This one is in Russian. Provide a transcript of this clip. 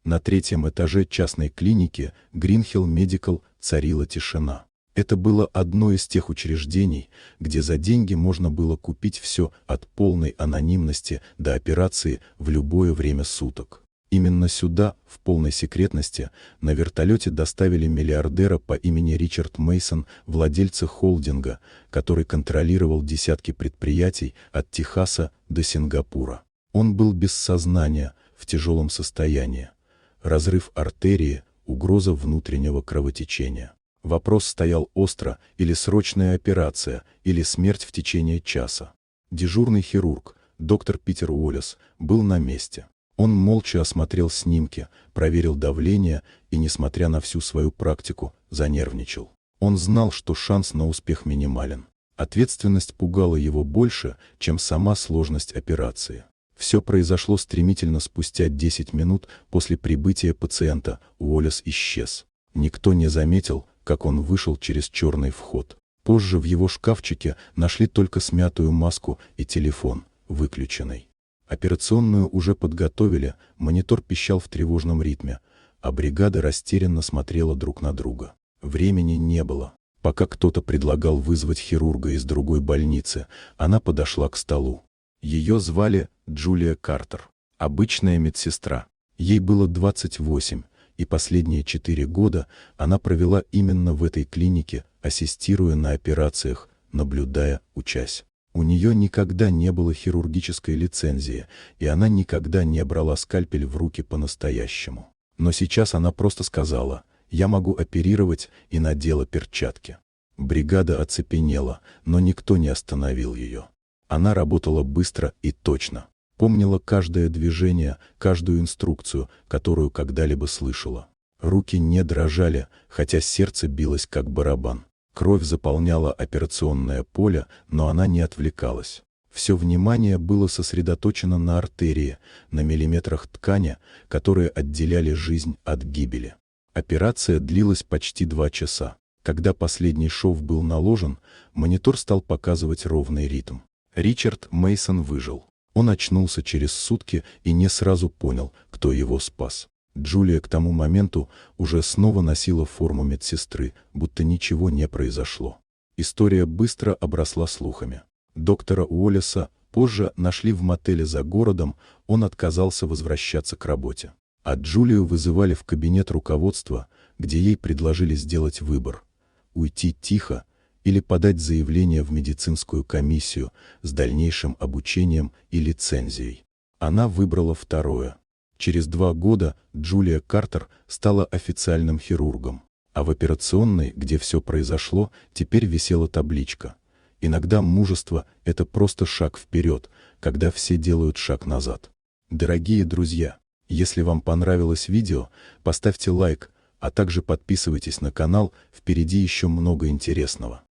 На третьем этаже частной клиники Greenhill Medical царила тишина. Это было одно из тех учреждений, где за деньги можно было купить все от полной анонимности до операции в любое время суток. Именно сюда, в полной секретности, на вертолете доставили миллиардера по имени Ричард Мейсон, владельца холдинга, который контролировал десятки предприятий от Техаса до Сингапура. Он был без сознания, в тяжелом состоянии. Разрыв артерии, угроза внутреннего кровотечения. Вопрос стоял остро: или срочная операция, или смерть в течение часа. Дежурный хирург, доктор Питер Уоллес, был на месте. Он молча осмотрел снимки, проверил давление и, несмотря на всю свою практику, занервничал. Он знал, что шанс на успех минимален. Ответственность пугала его больше, чем сама сложность операции. Все произошло стремительно. Спустя 10 минут после прибытия пациента Уоллес исчез. Никто не заметил, как он вышел через черный вход. Позже в его шкафчике нашли только смятую маску и телефон, выключенный. Операционную уже подготовили, монитор пищал в тревожном ритме, а бригада растерянно смотрела друг на друга. Времени не было. Пока кто-то предлагал вызвать хирурга из другой больницы, она подошла к столу. Ее звали Джулия Картер, обычная медсестра. Ей было 28, и последние 4 года она провела именно в этой клинике, ассистируя на операциях, наблюдая, учась. У нее никогда не было хирургической лицензии, и она никогда не брала скальпель в руки по-настоящему. Но сейчас она просто сказала: «Я могу оперировать», и надела перчатки. Бригада оцепенела, но никто не остановил ее. Она работала быстро и точно. Помнила каждое движение, каждую инструкцию, которую когда-либо слышала. Руки не дрожали, хотя сердце билось как барабан. Кровь заполняла операционное поле, но она не отвлекалась. Все внимание было сосредоточено на артерии, на миллиметрах ткани, которые отделяли жизнь от гибели. Операция длилась почти 2 часа. Когда последний шов был наложен, монитор стал показывать ровный ритм. Ричард Мейсон выжил. Он очнулся через сутки и не сразу понял, кто его спас. Джулия к тому моменту уже снова носила форму медсестры, будто ничего не произошло. История быстро обросла слухами. Доктора Уоллеса позже нашли в мотеле за городом, он отказался возвращаться к работе. А Джулию вызывали в кабинет руководства, где ей предложили сделать выбор: уйти тихо или подать заявление в медицинскую комиссию с дальнейшим обучением и лицензией. Она выбрала второе. Через 2 года Джулия Картер стала официальным хирургом, а в операционной, где все произошло, теперь висела табличка: «Иногда мужество – это просто шаг вперед, когда все делают шаг назад». Дорогие друзья, если вам понравилось видео, поставьте лайк, а также подписывайтесь на канал, впереди еще много интересного.